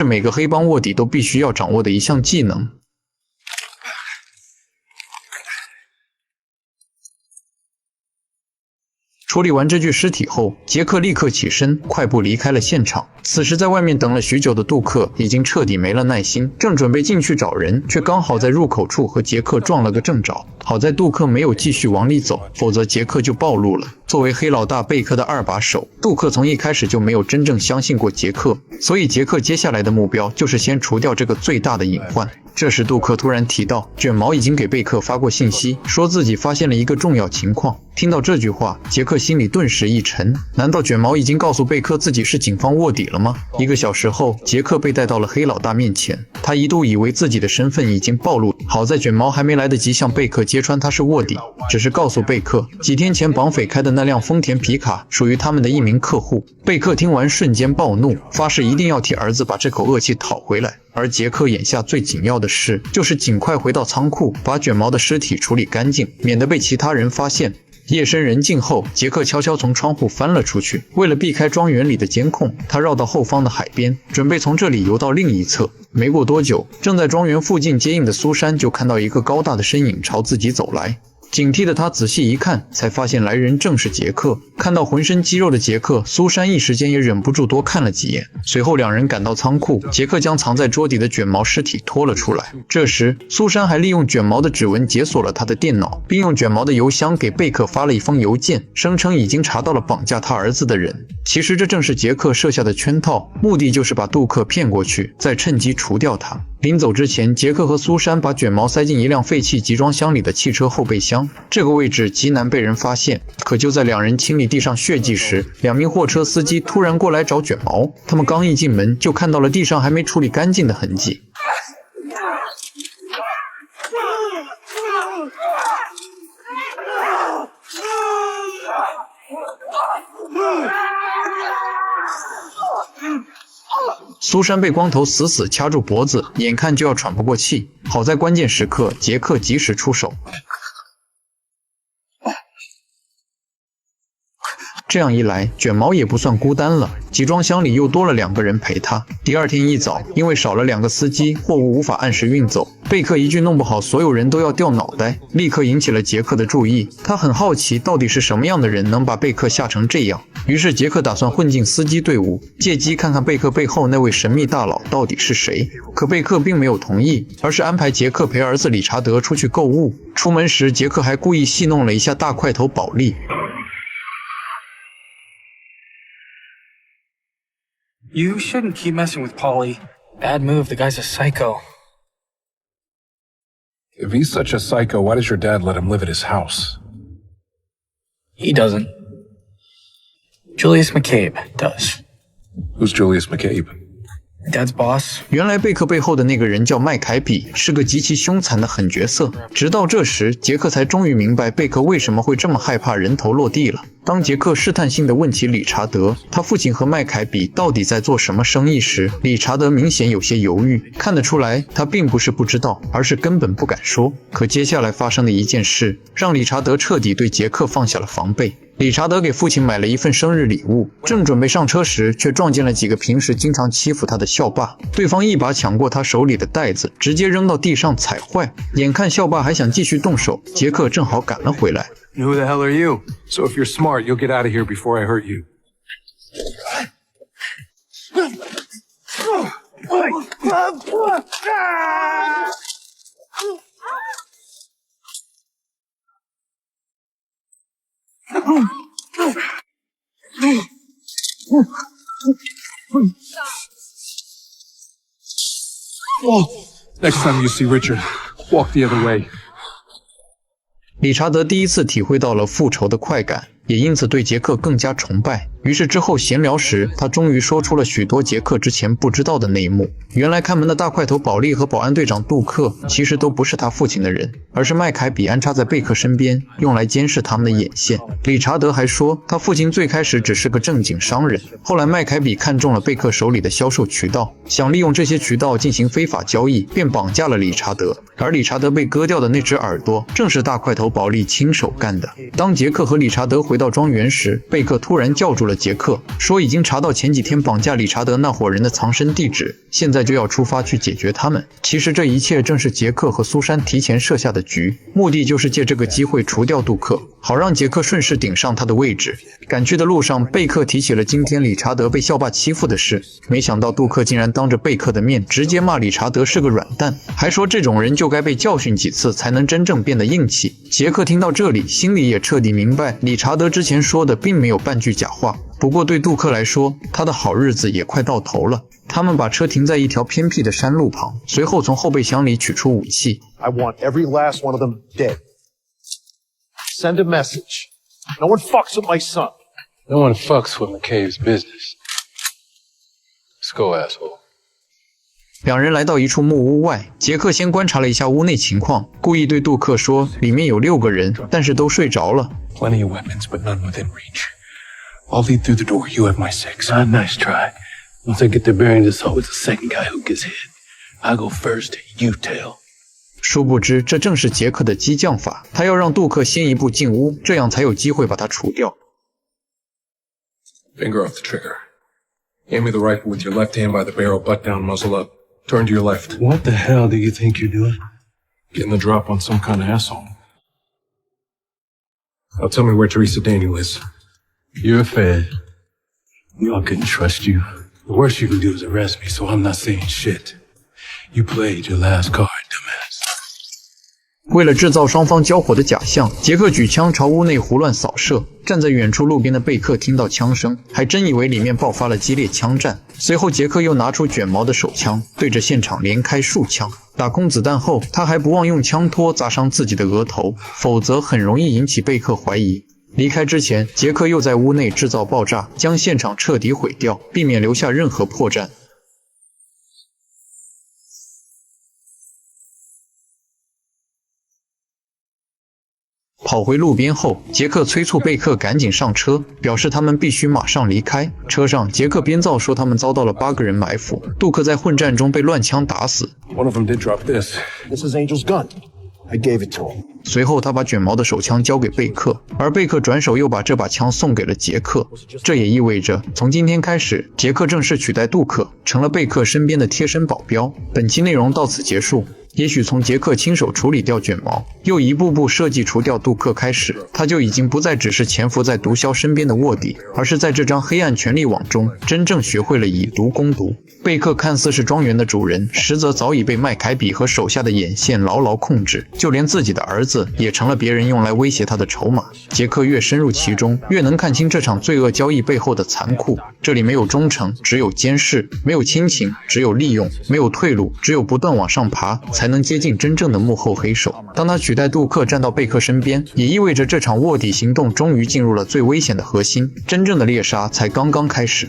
每个黑帮卧底都必须要掌握的一项技能。处理完这具尸体后，杰克立刻起身，快步离开了现场。此时在外面等了许久的杜克已经彻底没了耐心，正准备进去找人，却刚好在入口处和杰克撞了个正着。好在杜克没有继续往里走，否则杰克就暴露了。作为黑老大贝克的二把手，杜克从一开始就没有真正相信过杰克，所以杰克接下来的目标就是先除掉这个最大的隐患。这时杜克突然提到，卷毛已经给贝克发过信息，说自己发现了一个重要情况。听到这句话，杰克心里顿时一沉，难道卷毛已经告诉贝克自己是警方卧底了吗？1个小时后，杰克被带到了黑老大面前，他一度以为自己的身份已经暴露，好在卷毛还没来得及向贝克揭穿他是卧底，只是告诉贝克，几天前绑匪开的那辆丰田皮卡属于他们的一名客户。贝克听完瞬间暴怒，发誓一定要替儿子把这口恶气讨回来。而杰克眼下最紧要的事就是尽快回到仓库，把卷毛的尸体处理干净，免得被其他人发现。夜深人静后，杰克悄悄从窗户翻了出去。为了避开庄园里的监控，他绕到后方的海边，准备从这里游到另一侧。没过多久，正在庄园附近接应的苏珊就看到一个高大的身影朝自己走来。警惕的他仔细一看，才发现来人正是杰克。看到浑身肌肉的杰克，苏珊一时间也忍不住多看了几眼。随后两人赶到仓库，杰克将藏在桌底的卷毛尸体拖了出来。这时苏珊还利用卷毛的指纹解锁了他的电脑，并用卷毛的邮箱给贝克发了一封邮件，声称已经查到了绑架他儿子的人。其实这正是杰克设下的圈套，目的就是把杜克骗过去，再趁机除掉他。临走之前，杰克和苏珊把卷毛塞进一辆废弃集装箱里的汽车后备箱，这个位置极难被人发现。可就在两人清理地上血迹时，2名货车司机突然过来找卷毛，他们刚一进门就看到了地上还没处理干净的痕迹。苏珊被光头死死掐住脖子，眼看就要喘不过气，好在关键时刻杰克及时出手。这样一来，卷毛也不算孤单了，集装箱里又多了2个人陪他。第二天一早，因为少了2个司机，货物无法按时运走，贝克一句弄不好所有人都要掉脑袋，立刻引起了杰克的注意。他很好奇到底是什么样的人能把贝克吓成这样，于是杰克打算混进司机队伍，借机看看贝克背后那位神秘大佬到底是谁。可贝克并没有同意，而是安排杰克陪儿子理查德出去购物。出门时，杰克还故意戏弄了一下大块头保利。You shouldn't keep messing with Paulie. Bad move, the guy's a psycho. If he's such a psycho, why does your dad let him live at his house? He doesn't. Julius McCabe does. Who's Julius McCabe? Dad's boss. 原来贝克背后的那个人叫麦凯比，是个极其凶残的狠角色。直到这时，杰克才终于明白贝克为什么会这么害怕人头落地了。当杰克试探性地问起理查德，他父亲和麦凯比到底在做什么生意时，理查德明显有些犹豫，看得出来他并不是不知道，而是根本不敢说。可接下来发生的一件事，让理查德彻底对杰克放下了防备。理查德给父亲买了一份生日礼物，正准备上车时，却撞见了几个平时经常欺负他的校霸。对方一把抢过他手里的袋子，直接扔到地上踩坏。眼看校霸还想继续动手，杰克正好赶了回来。Who the hell are you? So if you're smart, you'll get out of here before I hurt you. Next time you see Richard, walk the other way. 理查德第一次体会到了复仇的快感，也因此对杰克更加崇拜。于是之后闲聊时，他终于说出了许多杰克之前不知道的内幕。原来看门的大块头保利和保安队长杜克其实都不是他父亲的人，而是麦凯比安插在贝克身边，用来监视他们的眼线。理查德还说，他父亲最开始只是个正经商人，后来麦凯比看中了贝克手里的销售渠道，想利用这些渠道进行非法交易，便绑架了理查德。而理查德被割掉的那只耳朵，正是大块头保利亲手干的。当杰克和理查德回到到庄园时，贝克突然叫住了杰克，说已经查到前几天绑架理查德那伙人的藏身地址，现在就要出发去解决他们。其实这一切正是杰克和苏珊提前设下的局，目的就是借这个机会除掉杜克，好让杰克顺势顶上他的位置。赶去的路上，贝克提起了今天理查德被校霸欺负的事，没想到杜克竟然当着贝克的面直接骂理查德是个软蛋，还说这种人就该被教训几次才能真正变得硬气。杰克听到这里，心里也彻底明白理查德之前说的并没有半句假话。不过对杜克来说，他的好日子也快到头了。他们把车停在一条偏僻的山路旁，随后从后备箱里取出武器。I want every last one of them dead. Send a message. No one fucks with my son. No one fucks with McCabe's business. Let's go, asshole. 两人来到一处木屋外，杰克先观察了一下屋内情况，故意对杜克说里面有6个人，但是都睡着了。Plenty of weapons, but none within reach. I'll lead through the door. You have my 6. Nice try. Once I get their bearings, it's always the second guy who gets hit. I go first, you tail. 殊不知，这正是杰克的激将法，他要让杜克先一步进屋，这样才有机会把他除掉。Finger off the trigger. Aim me the rifle with your left hand by the barrel, butt down, muzzle up. Turn to your left. What the hell do you think you're doing? Getting the drop on some kind of asshole. Now tell me where Teresa Daniel is. You're a fed. Knew I couldn't trust you. The worst you can do is arrest me, so I'm not saying shit. You played your last card, dumbass. 为了制造双方交火的假象，杰克举枪朝屋内胡乱扫射。站在远处路边的贝克听到枪声，还真以为里面爆发了激烈枪战。随后，杰克又拿出卷毛的手枪，对着现场连开数枪。打空子弹后，他还不忘用枪托砸伤自己的额头，否则很容易引起贝克怀疑。离开之前，杰克又在屋内制造爆炸，将现场彻底毁掉，避免留下任何破绽。跑回路边后，杰克催促贝克赶紧上车，表示他们必须马上离开。车上，杰克编造说他们遭到了8个人埋伏，杜克在混战中被乱枪打死。 One of them did drop this. This is Angel's gun. I gave it to him. 随后，他把卷毛的手枪交给贝克，而贝克转手又把这把枪送给了杰克。这也意味着，从今天开始，杰克正式取代杜克，成了贝克身边的贴身保镖。本期内容到此结束。也许从杰克亲手处理掉卷毛，又一步步设计除掉杜克开始，他就已经不再只是潜伏在毒枭身边的卧底，而是在这张黑暗权力网中真正学会了以毒攻毒。贝克看似是庄园的主人，实则早已被麦凯比和手下的眼线牢牢控制，就连自己的儿子也成了别人用来威胁他的筹码。杰克越深入其中，越能看清这场罪恶交易背后的残酷。这里没有忠诚，只有监视；没有亲情，只有利用；没有退路，只有不断往上爬，才能接近真正的幕后黑手。当他取代杜克站到贝克身边，也意味着这场卧底行动终于进入了最危险的核心，真正的猎杀才刚刚开始。